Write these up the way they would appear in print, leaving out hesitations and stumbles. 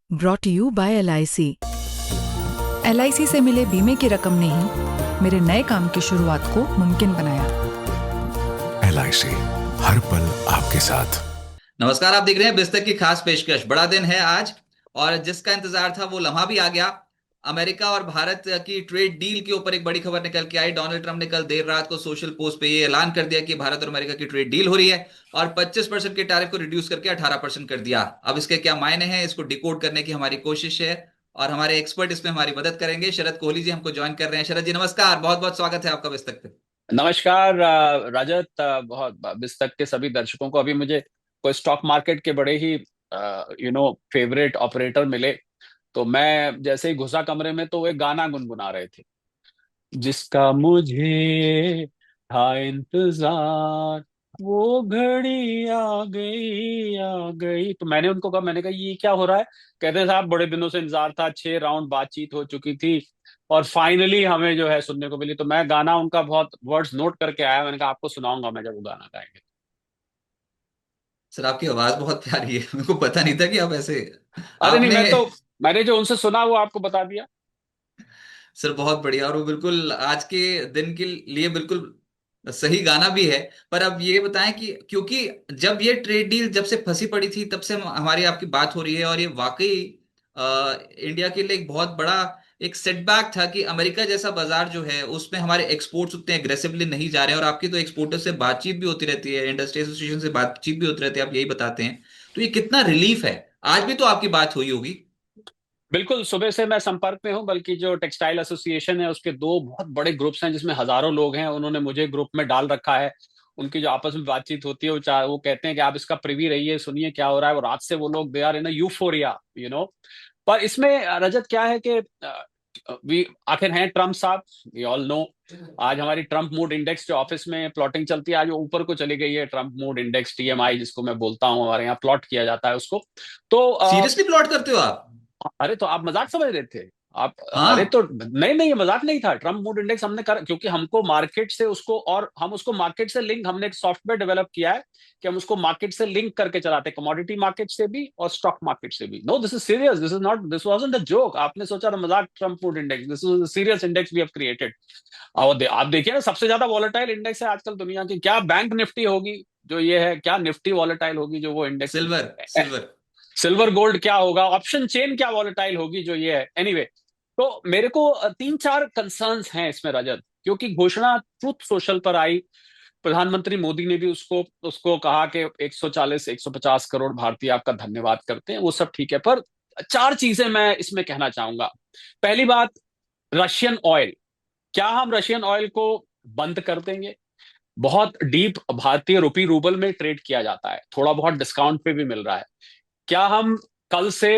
Brought you by LIC। LIC से मिले बीमे की रकम ने ही मेरे नए काम की शुरुआत को मुमकिन बनाया। LIC हर पल आपके साथ। नमस्कार, आप देख रहे हैं बिस्तर की खास पेशकश। बड़ा दिन है आज और जिसका इंतजार था वो लम्हा भी आ गया। अमेरिका और भारत की ट्रेड डील के ऊपर एक बड़ी खबर निकल के आई। डोनाल्ड ट्रंप ने कल देर रात को सोशल पोस्ट पे ये ऐलान कर दिया कि भारत और अमेरिका की ट्रेड डील हो रही है और 25% के टैरिफ को रिड्यूस करके 18% कर दिया। अब इसके क्या मायने हैं, इसको डिकोड करने की हमारी कोशिश है और हमारे एक्सपर्ट इसमें हमारी मदद करेंगे। शरद कोहली जी हमको ज्वाइन कर रहे हैं। शरद जी नमस्कार, बहुत बहुत स्वागत है आपका बिस्तर पे। नमस्कार रजत, बहुत बिस्तक के सभी दर्शकों को। अभी मुझे कोई स्टॉक मार्केट के बड़े ही फेवरेट ऑपरेटर मिले, तो मैं जैसे ही घुसा कमरे में तो वो एक गाना गुनगुना रहे थे, जिसका मुझे था इंतजार, वो घड़ी आ गई। तो मैंने उनको कहा, मैंने कहा ये क्या हो रहा है? कहते हैं साहब बड़े दिनों से इंतजार था, 6 राउंड बातचीत हो चुकी थी और फाइनली हमें जो है सुनने को मिली। तो मैं गाना उनका बहुत वर्ड्स नोट करके आया, मैंने कहा आपको सुनाऊंगा मैं जब वो गाना गाएंगे। सर आपकी आवाज बहुत प्यारी है, मेरे को पता नहीं था कि आप ऐसे। अरे नहीं, आपने मैंने जो उनसे सुना वो आपको बता दिया। सर बहुत बढ़िया, और वो बिल्कुल आज के दिन के लिए बिल्कुल सही गाना भी है। पर अब ये बताएं कि क्योंकि जब ये ट्रेड डील जब से फंसी पड़ी थी तब से हमारी आपकी बात हो रही है और ये वाकई इंडिया के लिए एक बहुत बड़ा एक सेटबैक था कि अमेरिका जैसा बाजार जो है उसमें हमारे एक्सपोर्ट्स उतने एग्रेसिवली नहीं जा रहे हैं। और आपकी तो एक्सपोर्टर से बातचीत भी होती रहती है, इंडस्ट्री एसोसिएशन से बातचीत भी होती रहती है, आप यही बताते हैं। तो ये कितना रिलीफ है। आज भी तो आपकी बात हुई होगी। बिल्कुल, सुबह से मैं संपर्क में हूँ। बल्कि जो टेक्सटाइल एसोसिएशन है उसके दो बहुत बड़े ग्रुप्स हैं जिसमें हजारों लोग हैं, उन्होंने मुझे ग्रुप में डाल रखा है। उनकी जो आपस में बातचीत होती है वो कहते हैं कि आप इसका प्रिवी रहिए, सुनिए क्या हो रहा है। वो रात से वो लोग दे आर इन यूफोरिया, पर इसमें रजत क्या है कि वी आखिर हैं ट्रम्प साहब, वी ऑल नो। आज हमारी ट्रम्प मूड इंडेक्स जो ऑफिस में प्लॉटिंग चलती है, आज वो ऊपर को चली गई है। ट्रम्प मूड इंडेक्स TMI जिसको मैं बोलता हूँ, हमारे यहाँ प्लॉट किया जाता है उसको। तो सीरियसली प्लॉट करते हो आप? अरे तो आप मजाक समझ रहे थे आप? अरे हाँ। तो नहीं नहीं, ये मजाक नहीं था। ट्रम्प मूड इंडेक्स हमने कर, क्योंकि हमको मार्केट से उसको, और हम उसको मार्केट से लिंक, हमने एक सॉफ्टवेयर डेवलप किया है कि हम उसको मार्केट से लिंक करके चलाते हैं, कमोडिटी मार्केट से भी और स्टॉक मार्केट से भी। No, this is serious, this is not, this wasn't a joke. आपने सोचा था मजाक? Trump mood index, this is serious index we have created. और आप देखिए ना, सबसे ज्यादा वॉलेटाइल इंडेक्स है आजकल दुनिया की। क्या बैंक निफ्टी होगी जो ये है, क्या निफ्टी वॉलेटाइल होगी जो वो index. Silver silver. Silver gold क्या होगा, ऑप्शन चेन क्या वॉलेटाइल होगी जो ये है। एनीवे, तो मेरे को तीन चार कंसर्न्स हैं इसमें रजत, क्योंकि घोषणा ट्रुथ सोशल पर आई। प्रधानमंत्री मोदी ने भी उसको उसको कहा कि 140 150 करोड़ भारतीय आपका धन्यवाद करते हैं, वो सब ठीक है। पर चार चीजें मैं इसमें कहना चाहूंगा। पहली बात, रशियन ऑयल। क्या हम रशियन ऑयल को बंद कर देंगे? बहुत डीप भारतीय रुपी रूबल में ट्रेड किया जाता है, थोड़ा बहुत डिस्काउंट पे भी मिल रहा है। क्या हम कल से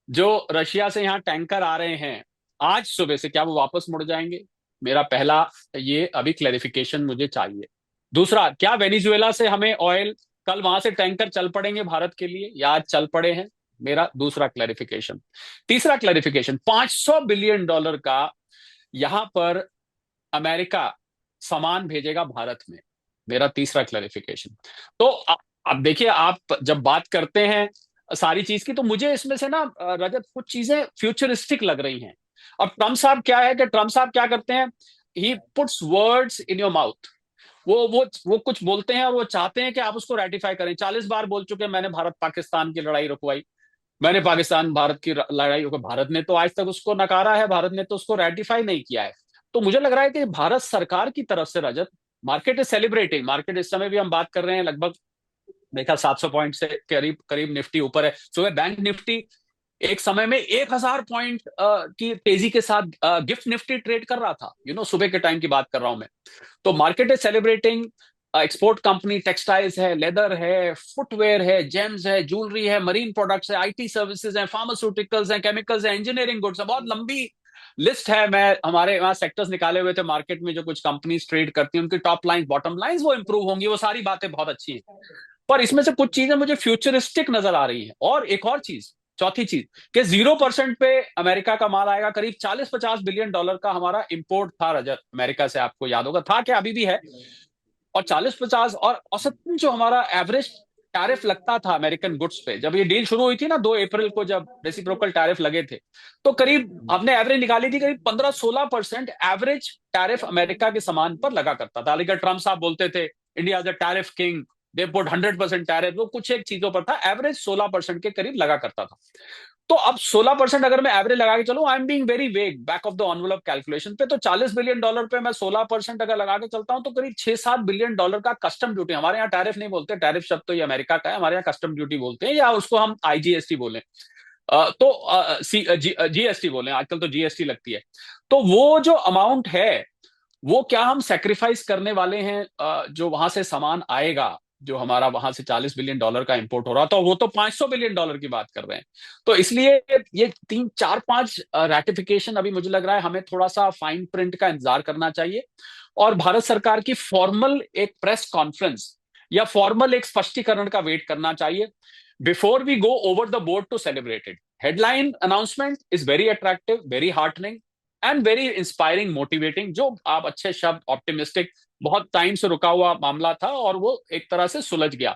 जो रशिया से यहाँ टैंकर आ रहे हैं, आज सुबह से क्या वो वापस मुड़ जाएंगे? मेरा पहला ये अभी क्लैरिफिकेशन मुझे चाहिए। दूसरा, क्या वेनेजुएला से हमें ऑयल, कल वहां से टैंकर चल पड़ेंगे भारत के लिए या आज चल पड़े हैं? मेरा दूसरा क्लैरिफिकेशन। तीसरा क्लैरिफिकेशन, $500 बिलियन का यहां पर अमेरिका सामान भेजेगा भारत में। मेरा तीसरा क्लैरिफिकेशन। तो अब देखिए, आप जब बात करते हैं सारी चीज की, तो मुझे इसमें से ना रजत कुछ चीजें फ्यूचरिस्टिक लग रही हैं। अब ट्रम्प साहब क्या है कि ट्रम्प साहब क्या करते हैं, he puts words in your mouth. वो कुछ बोलते हैं और वो चाहते हैं कि आप उसको रेटिफाई करें। 40 बार बोल चुके हैं, मैंने भारत पाकिस्तान की लड़ाई रुकवाई, मैंने पाकिस्तान भारत की लड़ाई रुकवाई। भारत ने तो आज तक उसको नकारा है, भारत ने तो उसको रेटिफाई नहीं किया है। तो मुझे लग रहा है कि भारत सरकार की तरफ से रजत, मार्केट इज सेलिब्रेटिंग। मार्केट इस समय भी हम बात कर रहे हैं लगभग, देखा 700 पॉइंट से करीब करीब निफ्टी ऊपर है। सुबह बैंक निफ्टी एक समय में 1000 पॉइंट की तेजी के साथ गिफ्ट निफ्टी ट्रेड कर रहा था। सुबह के टाइम की बात कर रहा हूं मैं। तो market is celebrating. Export company, textiles है, लेदर है, फुटवेयर है, जेम्स है, ज्वेलरी है, मरीन प्रोडक्ट्स है, IT सर्विसेज है, फार्मास्यूटिकल्स है, केमिकल्स है, इंजीनियरिंग गुड्स है। बहुत लंबी लिस्ट है। मैं हमारे वहां सेक्टर्स निकाले हुए थे मार्केट में, जो कुछ कंपनीज ट्रेड करती हैं उनकी टॉप लाइन बॉटम लाइन वो इंप्रूव होंगी। वो सारी बातें बहुत अच्छी हैं, पर इसमें से कुछ चीजें मुझे फ्यूचरिस्टिक नजर आ रही हैं। और एक और चीज, चौथी चीज, कि 0% पे अमेरिका का माल आएगा। करीब 40-50 बिलियन डॉलर का हमारा इंपोर्ट था रजत अमेरिका से, आपको याद होगा, था क्या, अभी भी है। और 40-50, और औसतन जो हमारा एवरेज टैरिफ लगता था अमेरिकन गुड्स पे, जब ये डील शुरू हुई थी ना 2 अप्रैल को, जब रेसिप्रोकल टैरिफ लगे थे, तो करीब हमने एवरेज निकाली थी, करीब 15-16% एवरेज टैरिफ अमेरिका के सामान पर लगा करता था। लेकिन ट्रम्प साहब बोलते थे India is a tariff king, they put 100% tariff, वो कुछ एक चीजों पर था, एवरेज 16% के करीब लगा करता था। तो अब 16% अगर मैं एवरेज लगा के चलूं, I am being very vague, back of the envelope calculation पे, तो $40 बिलियन पे मैं 16% अगर लगा के चलता हूं, तो करीब $6-7 बिलियन का कस्टम ड्यूटी, हमारे यहाँ टैरिफ नहीं बोलते, टैरिफ शब्द तो ये अमेरिका का है, हमारे यहाँ कस्टम ड्यूटी बोलते हैं, या उसको हम आईजीएसटी बोलें, तो जीएसटी बोलें, आजकल तो जीएसटी लगती है। तो वो जो अमाउंट है, वो क्या हम सेक्रीफाइस करने वाले हैं, जो वहां से सामान आएगा, जो हमारा वहां से $40 बिलियन का इंपोर्ट हो रहा था, वो तो $500 बिलियन की बात कर रहे हैं। तो इसलिए ये 3-4-5 रैटिफिकेशन, अभी मुझे लग रहा है हमें थोड़ा सा फाइन प्रिंट का इंतजार करना चाहिए, और भारत सरकार की फॉर्मल एक प्रेस कॉन्फ्रेंस या फॉर्मल एक स्पष्टीकरण का वेट करना चाहिए before we go over the board to celebrate it. Headline announcement is very attractive, very heartening and very inspiring, motivating, जो आप अच्छे शब्द, ऑप्टिमिस्टिक, बहुत टाइम से रुका हुआ मामला था और वो एक तरह से सुलझ गया।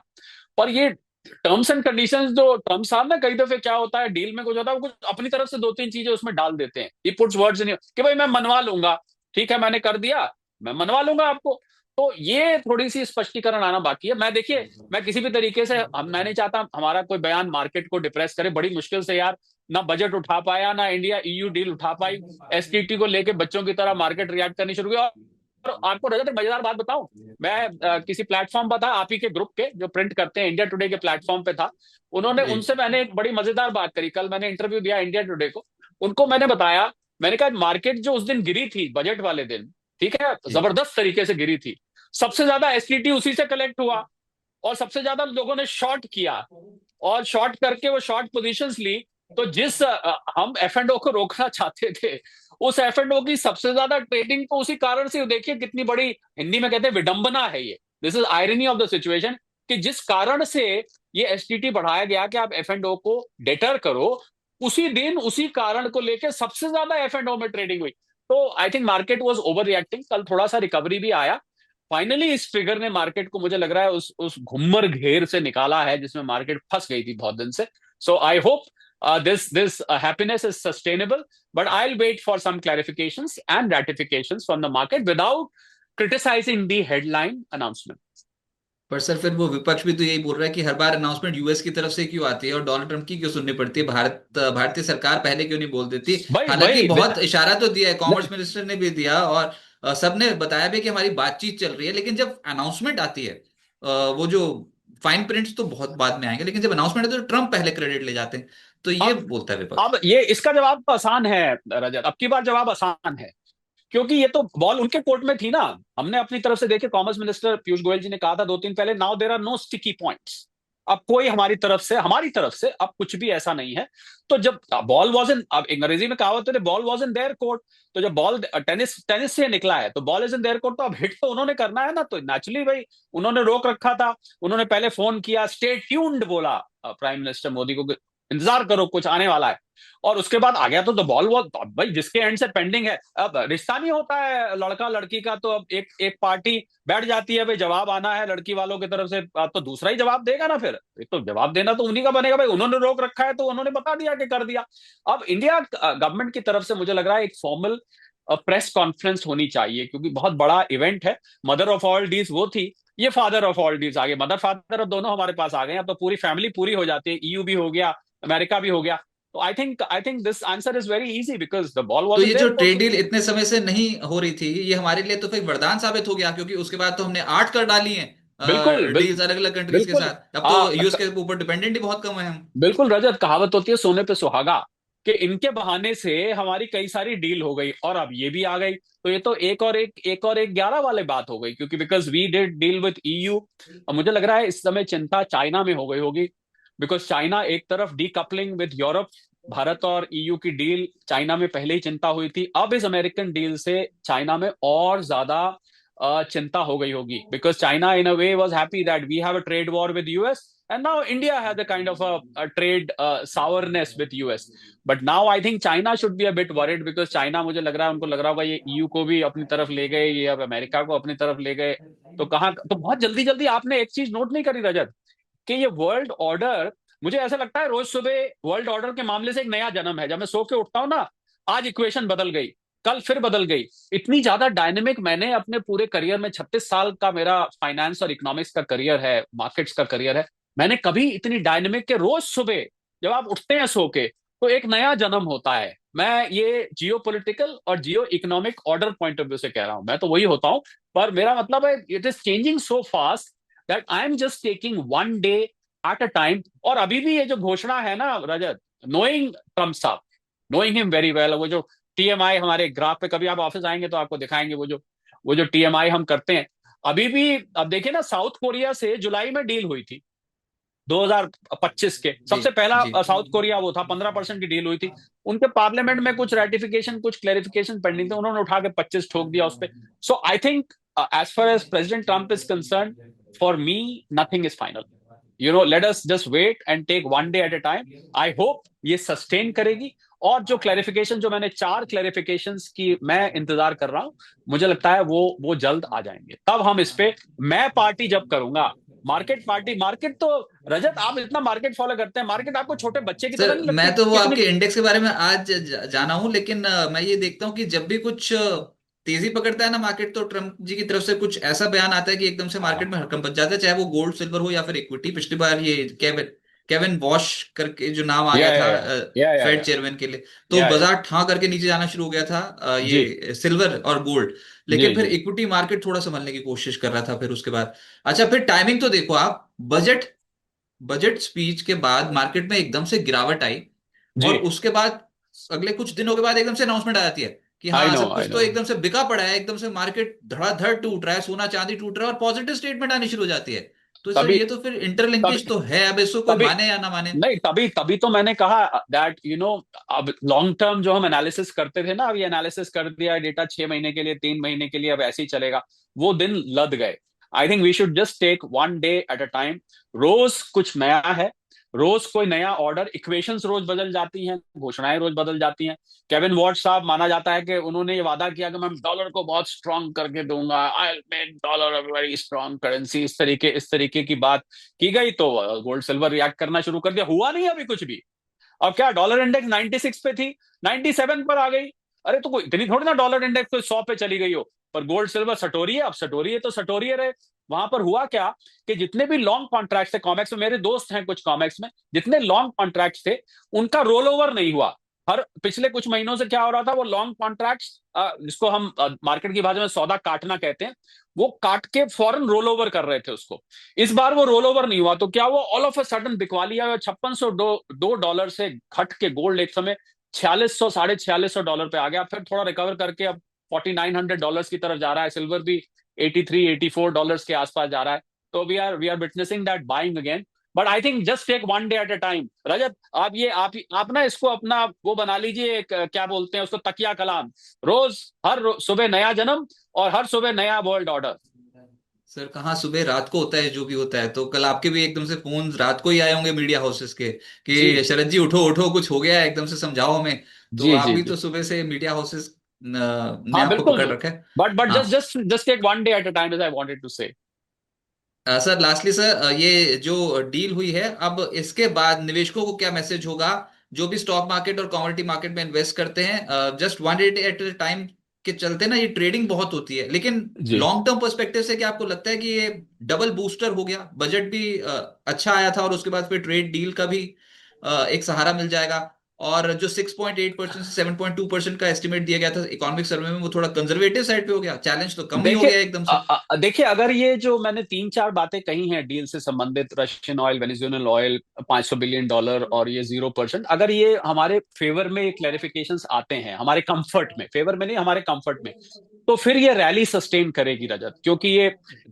पर ये टर्म्स एंड कंडीशंस जो ट्रम्प साहब ना, कई दफे क्या होता है डील में कुछ होता है, वो कुछ अपनी तरफ से 2-3 चीजें उसमें डाल देते हैं, ही पुट्स वर्ड्स इन कि भाई मैं मनवा लूंगा, ठीक है मैंने कर दिया, मैं मनवा लूंगा आपको। तो ये थोड़ी सी स्पष्टीकरण आना बाकी है। मैं देखिए, मैं किसी भी तरीके से मैं नहीं चाहता हमारा कोई बयान मार्केट को डिप्रेस करे, बड़ी मुश्किल से यार ना बजट उठा पाया, ना इंडिया ईयू डील उठा पाई, एसटीटी को लेके बच्चों की तरह मार्केट रिएक्ट करनी शुरू हुई। और आपको रजत एक मजेदार बात बताऊं, मैं किसी प्लेटफॉर्म पर था, आप ही के ग्रुप के जो प्रिंट करते हैं, इंडिया टुडे के प्लेटफॉर्म पे था, उन्होंने, जी उनसे मैंने एक बड़ी मजेदार बात करी, कल मैंने इंटरव्यू दिया इंडिया टुडे को, उनको मैंने बताया, मैंने कहा मार्केट जो उस दिन गिरी थी बजट वाले दिन, ठीक है, जी जबरदस्त तरीके से गिरी थी, सबसे ज्यादा एसटीटी उसी से कलेक्ट हुआ, और सबसे ज्यादा लोगों ने शॉर्ट किया, और शॉर्ट करके वो शॉर्ट पोजीशंस ली। तो जिस हम एफ एंड ओ को रोकना चाहते थे, उस एफ एंड ओ की सबसे ज्यादा ट्रेडिंग तो उसी कारण से, देखिए कितनी बड़ी, हिंदी में कहते हैं विडंबना है ये, this is irony of the situation, कि जिस कारण से ये एसटीटी बढ़ाया गया कि आप एफ एंड ओ को डेटर करो, उसी दिन उसी कारण को लेकर सबसे ज्यादा एफ एंड ओ में ट्रेडिंग हुई। तो I think market was over reacting, कल थोड़ा सा रिकवरी भी आया, फाइनली इस फिगर ने मार्केट को, मुझे लग रहा है, उस घुम्मर घेर से निकाला है जिसमें मार्केट फंस गई थी बहुत दिन से। So I hope this happiness is sustainable, but I'll wait for some clarifications and ratifications from the market without criticizing the headline announcement. पर सर फिर वो विपक्ष भी तो यही बोल रहा है कि हर बार अनाउंसमेंट यूएस की तरफ से क्यों आती है और डोनाल्ड ट्रंप की क्यों सुननी पड़ती है, भारतीय सरकार पहले क्यों नहीं बोल देती। भाई हालांकि भाई बहुत इशारा तो दिया है, कॉमर्स मिनिस्टर ने भी दिया, और सबने बताया भी कि हमारी बातचीत चल रही है, लेकिन जब अनाउंसमेंट आती है, वो जो फाइन प्रिंट्स तो बहुत बाद में आएंगे, लेकिन जब अनाउंसमेंट है तो ट्रंप पहले क्रेडिट ले जाते हैं। तो ये अब बोलता है विपक्ष। अब ये इसका जवाब तो आसान है रजत, अब की बार जवाब आसान है, क्योंकि ये तो बॉल उनके कोर्ट में थी ना। हमने अपनी तरफ से देखे, कॉमर्स मिनिस्टर पीयूष गोयल जी ने कहा था 2 दिन पहले, now there are no sticky points, अब कोई हमारी तरफ से अब कुछ भी ऐसा नहीं है। तो जब बॉल वॉज इन, अब अंग्रेजी में कहावत है ball was in their court, तो जब बॉल टेनिस से निकला है तो ball is in their court, तो अब हिट तो उन्होंने करना है ना। तो नेचुरली भाई उन्होंने रोक रखा था, उन्होंने पहले फोन किया, स्टे ट्यून्ड बोला प्राइम मिनिस्टर मोदी को, इंतजार करो कुछ आने वाला है, और उसके बाद आ गया। तो बॉल वॉज, भाई जिसके एंड से पेंडिंग है, अब रिश्ता नहीं होता है लड़का लड़की का, तो अब एक एक पार्टी बैठ जाती है, भाई जवाब आना है लड़की वालों की तरफ से, तो दूसरा ही जवाब देगा ना, फिर तो जवाब देना तो उन्हीं का बनेगा, भाई उन्होंने रोक रखा है तो उन्होंने बता दिया कि कर दिया। अब इंडिया गवर्नमेंट की तरफ से मुझे लग रहा है एक फॉर्मल प्रेस कॉन्फ्रेंस होनी चाहिए, क्योंकि बहुत बड़ा इवेंट है। मदर ऑफ ऑल डीज वो थी, ये फादर ऑफ ऑल डीज आ गए, मदर फादर अब दोनों हमारे पास आ गए, अब तो पूरी फैमिली पूरी हो जाती है, ईयू भी हो गया, अमेरिका भी हो गया। तो I think this answer is very easy because the ball तो वाज इन ये जो देयर ट्रेड कोर्ट। डील इतने समय से नहीं हो रही थी, ये हमारे लिए तो फिर वरदान साबित हो गया, क्योंकि उसके बाद तो हमने 8 कर डाली हैं बिल्कुल डील्स अलग अलग कंट्रीज के बिल्कुल साथ। अब तो आ, यूएस के ऊपर डिपेंडेंट ही बहुत कम है हम। बिल्कुल रजत, कहावत होती है सोने पे सुहागा, कि इनके बहाने से हमारी कई सारी डील हो गई, और अब ये भी आ गई, तो ये तो एक 11 वाले बात हो गई, क्योंकि because we did deal with EU. और मुझे लग रहा है इस समय चिंता चाइना में हो गई होगी, बिकॉज चाइना एक तरफ डीकपलिंग विद यूरोप, भारत और ईयू की डील चाइना में पहले ही चिंता हुई थी, अब इस अमेरिकन डील से चाइना में और ज्यादा चिंता हो गई होगी, because China in a way was happy that we have a trade war with US, and now India has a kind of a trade sourness with US, but now I think China should be a bit worried, because China, मुझे लग रहा है उनको लग रहा होगा ये EU को भी अपनी तरफ ले गए, ये अब अमेरिका को अपनी तरफ ले गए, तो कहाँ, तो बहुत जल्दी जल्दी आपने एक चीज नोट नहीं करी रजत, कि ये वर्ल्ड ऑर्डर, मुझे ऐसा लगता है रोज सुबह वर्ल्ड ऑर्डर के मामले से एक नया जन्म है। जब मैं सो के उठता हूं ना, आज इक्वेशन बदल गई, कल फिर बदल गई। इतनी ज्यादा डायनेमिक मैंने अपने पूरे करियर में, 36 साल का मेरा फाइनेंस और इकोनॉमिक्स का करियर है, मार्केट्स का करियर है, मैंने कभी इतनी डायनेमिक के रोज सुबह जब आप उठते हैं सो के तो एक नया जन्म होता है। मैं ये जियो पॉलिटिकल और जियो economic order point of view से कह रहा हूं, मैं तो वही होता हूं। पर मेरा मतलब है it is changing so fast that I am just taking one day at a time. और अभी भी ये जो घोषणा है ना रजत, नोइंग ट्रम्प साहब, नोइंग हिम वेरी वेल, वो जो टीएमआई हमारे ग्राफ पे, कभी आप ऑफिस आएंगे तो आपको दिखाएंगे वो जो टीएमआई हम करते हैं अभी भी। अब देखिए ना, साउथ कोरिया से जुलाई में डील हुई थी 2025 के, जी सबसे पहला जी साउथ कोरिया वो था, 15% की डील हुई थी। उनके पार्लियामेंट में कुछ रेटिफिकेशन, कुछ क्लेरिफिकेशन पेंडिंग थे, उन्होंने उठा के 25 ठोक दिया उस पर। So I think as far as President Trump is concern, for me nothing is final. Let us just wait and take one day at a time. I hope ये सस्टेन करेगी। और जो क्लैरिफिकेशन, जो मैंने 4 क्लैरिफिकेशंस की मैं इंतजार कर रहा हूं, मुझे लगता है वो जल्द आ जाएंगे। तब हम इस पे, मैं पार्टी जब करूंगा, मार्केट पार्टी, मार्केट तो, रजत आप इतना मार्केट फॉलो करते हैं, मार्केट आपको छोटे बच्चे की तरह सर। नहीं मैं लगती तो वो कितनी? आपके इंडेक्स के बारे में आज जाना हूं, लेकिन मैं ये देखता हूं कि जब भी कुछ तेजी पकड़ता है ना मार्केट, तो ट्रम्प जी की तरफ से कुछ ऐसा बयान आता है कि एकदम से मार्केट में हड़कंप बच जाता है, चाहे वो गोल्ड सिल्वर हो या फिर इक्विटी। पिछली बार ये केविन केविन वॉश करके जो नाम आ या गया या था या या या फेड या चेयरमैन के लिए, तो या या बाजार ठां करके नीचे जाना शुरू हो गया था जी ये सिल्वर और गोल्ड। लेकिन जी फिर जी इक्विटी मार्केट थोड़ा संभलने की कोशिश कर रहा था फिर उसके बाद। अच्छा, फिर टाइमिंग तो देखो आप, बजट बजट स्पीच के बाद मार्केट में एकदम से गिरावट आई, जी। और उसके बाद अगले कुछ दिनों के बाद एकदम से अनाउंसमेंट आ जाती है कि हाँ सब आई कुछ तो नो। एकदम से बिका पड़ा है, एकदम से मार्केट धड़ाधड़ टूट रहा है, सोना चांदी टूट रहा है, और पॉजिटिव स्टेटमेंट आनी शुरू हो जाती है। तो सर तभी ये तो फिर तभी इंटरलिंकेज तो है, अब इसको कोई तभी माने या ना माने। नहीं, तभी तभी तो मैंने कहा दैट अब लॉन्ग टर्म जो हम एनालिसिस करते थे ना, अब ये एनालिसिस कर दिया डेटा 6 महीने के लिए, 3 महीने के लिए, अब ऐसे ही चलेगा, वो दिन लद गए। I think we should just take one day at a time. रोज कुछ नया है, रोज कोई नया ऑर्डर, इक्वेशंस रोज बदल जाती हैं, घोषणाएं रोज बदल जाती हैं। केविन वॉट साहब, माना जाता है कि उन्होंने ये वादा किया कि मैं डॉलर को बहुत स्ट्रांग करके दूंगा, I make dollar a very strong currency, इस तरीके की बात की गई तो गोल्ड सिल्वर रिएक्ट करना शुरू कर दिया। हुआ नहीं अभी कुछ भी। अब क्या, डॉलर इंडेक्स 96 पे थी, 97 पर आ गई। अरे तो कोई इतनी थोड़ी ना डॉलर इंडेक्स कोई 100 पे चली गई हो। पर गोल्ड सिल्वर सटोरी है, अब सटोरी है तो सटोरी रहे। वहां पर हुआ क्या कि जितने भी लॉन्ग कॉन्ट्रैक्ट थे कॉमेक्स में, मेरे दोस्त हैं कुछ कॉमेक्स में, जितने लॉन्ग कॉन्ट्रैक्ट थे उनका रोल ओवर नहीं हुआ। हर पिछले कुछ महीनों से क्या हो रहा था, वो लॉन्ग कॉन्ट्रैक्ट्स, जिसको हम मार्केट की भाषा में सौदा काटना कहते हैं, वो काट के फौरन रोल ओवर कर रहे थे उसको। इस बार वो रोल ओवर नहीं हुआ, तो क्या वो ऑल ऑफ अ सडन बिकवा लिया। 5602 डॉलर से घट के गोल्ड एक समय 4600, $4650 पे आ गया, फिर थोड़ा रिकवर करके अब $4900 की तरफ जा रहा है। सिल्वर भी 83-84 डॉलर्स के आसपास जा रहा है। तो we are witnessing that buying again. But I think just take one day at a time. Rajat, आप ना इसको अपना वो बना लीजिए, क्या बोलते हैं उसको, तकिया कलाम। रोज सुबह नया जन्म, और हर सुबह नया वर्ल्ड ऑर्डर। सर कहाँ सुबह, रात को होता है जो भी होता है। तो कल आपके भी एकदम से फोन रात को ही आए होंगे मीडिया हाउसेस के जी कि शरद जी उठो उठो, कुछ हो गया है, एकदम से समझाओ हमें। तो जी आप जी भी जी। तो सुबह से मीडिया हाउसेस ने हाँ आपको बिल्कुल। पकड़ रखा है। बट हाँ। Just take one day at a time, as I wanted to say. Sir lastly sir, ये जो डील हुई है, अब इसके बाद निवेशकों को क्या मैसेज होगा, जो भी स्टॉक मार्केट और कमोडिटी मार्केट में इन्वेस्ट करते हैं? Just one day at a time के चलते ना ये ट्रेडिंग बहुत होती है, लेकिन जी। लॉन्ग टर्म पर्सपेक्टिव से क्या आपको लगता है कि ये डबल बूस्टर हो गया? बजट भी अच्छा आया था, और उसके बाद फिर ट्रेड डील का भी एक सहारा मिल जाएगा, और जो 6.8% से 7.2% का एस्टिमेट दिया गया था इकोनॉमिक सर्वे में, वो थोड़ा कंजर्वेटिव साइड पे हो गया, चैलेंज तो कम ही हो देखिए गया एकदम से। देखिए, अगर ये जो मैंने 3-4 बातें कही हैं डील से संबंधित, Russian oil, Venezuelan oil, $500 billion और ये 0%, अगर ये हमारे फेवर में क्लैरिफिकेशंस आते हैं, हमारे कंफर्ट में, फेवर में नहीं, हमारे कंफर्ट में, तो फिर ये रैली सस्टेन करेगी रजत। क्योंकि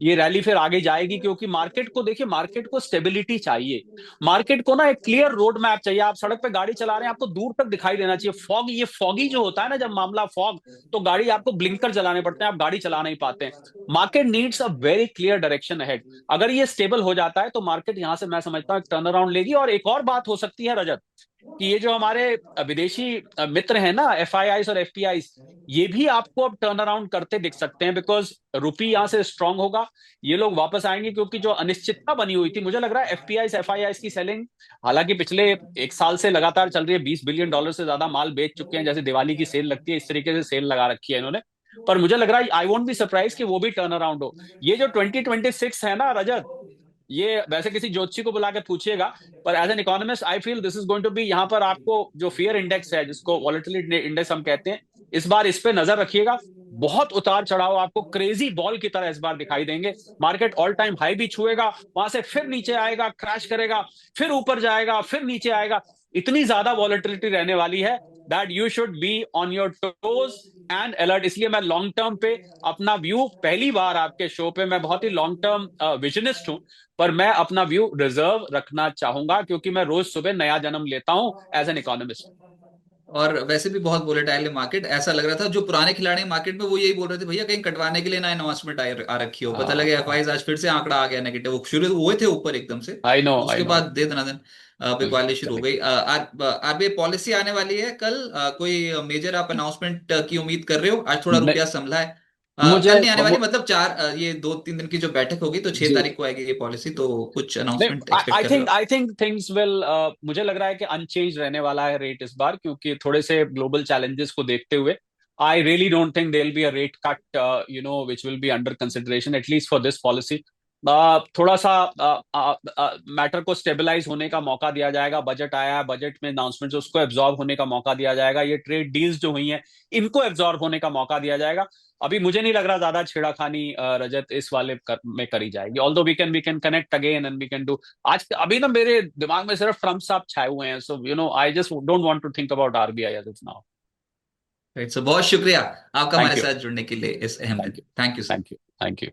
ये रैली फिर आगे जाएगी, क्योंकि मार्केट को देखिए, मार्केट को स्टेबिलिटी चाहिए, मार्केट को ना एक क्लियर रोड मैप चाहिए। आप सड़क पे गाड़ी चला रहे हैं, आपको दूर तक दिखाई देना चाहिए। फॉग, ये फॉगी जो होता है ना, जब मामला फॉग, तो गाड़ी आपको ब्लिंकर चलाने पड़ते हैं, आप गाड़ी चला नहीं पाते हैं। Market needs a very clear direction ahead. अगर ये स्टेबल हो जाता है तो मार्केट यहां से, मैं समझता हूं, एक टर्न अराउंड लेगी। और एक और बात हो सकती है रजत, कि ये जो हमारे विदेशी मित्र हैं ना, FIIs और FPIs, ये भी आपको अब टर्न अराउंड करते दिख सकते हैं, बिकॉज रुपी यहां से स्ट्रांग होगा, ये लोग वापस आएंगे, क्योंकि जो अनिश्चितता बनी हुई थी, मुझे लग रहा है FPIs FIIs की सेलिंग हालांकि पिछले एक साल से लगातार चल रही है, $20 बिलियन से ज्यादा माल बेच चुके हैं, जैसे दिवाली की सेल लगती है इस तरीके से सेल लगा रखी है इन्होंने। पर मुझे लग रहा है आई वोंट बी सरप्राइज कि वो भी टर्न अराउंड हो। ये जो 2026 है ना रजत, ये वैसे किसी ज्योतिषी को बुला के पूछिएगा, पर as an economist I feel this is going to be, यहाँ पर आपको जो फियर इंडेक्स है, जिसको वॉलेटिलिटी इंडेक्स हम कहते हैं, इस बार इस पे नजर रखिएगा। बहुत उतार चढ़ाव आपको क्रेजी बॉल की तरह इस बार दिखाई देंगे। मार्केट ऑल टाइम हाई भी छुएगा, वहां से फिर नीचे आएगा, क्रैश करेगा, फिर ऊपर जाएगा, फिर नीचे आएगा। इतनी ज्यादा वॉलेटिलिटी रहने वाली है that you should be on your toes and alert. इसलिए मैं लॉन्ग टर्म पे अपना व्यू, पहली बार आपके शो पे मैं बहुत ही लॉन्ग टर्म विजनिस्ट हूं, पर मैं अपना व्यू रिजर्व रखना चाहूंगा, क्योंकि मैं रोज सुबह नया जन्म लेता हूं एज एन इकोनॉमिस्ट। और वैसे भी बहुत वोलेटाइल है मार्केट। ऐसा लग रहा था जो पुराने खिलाड़ी मार्केट में वो यही बोल रहे थे, भैया कहीं कटवाने के लिए ना अनाउंसमेंट आ रखी हो। पता लगे एफआईज आज फिर से आंकड़ा आ गया नेगेटिव। वो शुरू हुए थे ऊपर एकदम से, आई नो, आई उसके नो। बाद दे दनादन बिकवाली शुरू हो गई। आरबीआई पॉलिसी आने वाली है कल। कोई मेजर आप अनाउंसमेंट की उम्मीद कर रहे हो? आज थोड़ा रुपया संभला है। मुझे कल नहीं आने वाली, मतलब ये 2-3 दिन की जो बैठक होगी तो 6 तारीख जी को आएगी ये पॉलिसी। तो कुछ नहीं, अनाउंसमेंट एक्सपेक्ट आई कर रहे थिंक हो? आई थिंक थिंग्स विल, मुझे लग रहा है कि अनचेंज रहने वाला है रेट इस बार, क्योंकि थोड़े से ग्लोबल चैलेंजेस को देखते हुए I really don't think there will be a rate cut, which will be under consideration at least for this policy. थोड़ा सा मैटर को स्टेबलाइज होने का मौका दिया जाएगा। बजट आया है, बजट में अनाउंसमेंट्स, उसको एब्जॉर्ब होने का मौका दिया जाएगा। ये ट्रेड डील्स जो हुई हैं, इनको एब्जॉर्ब होने का मौका दिया जाएगा। अभी मुझे नहीं लग रहा ज्यादा छेड़ाखानी रजत इस वाले में करी जाएगी। Although we can connect again and we can do. आज अभी ना मेरे दिमाग में सिर्फ ट्रम्प साहब छाए हुए हैं, so I just don't want to think about RBI as of now. Right, so बहुत शुक्रिया आपका हमारे थैंक यू, साथ जुड़ने के लिए इस अहम दिन। Thank you, thank you sir. Thank you, thank you.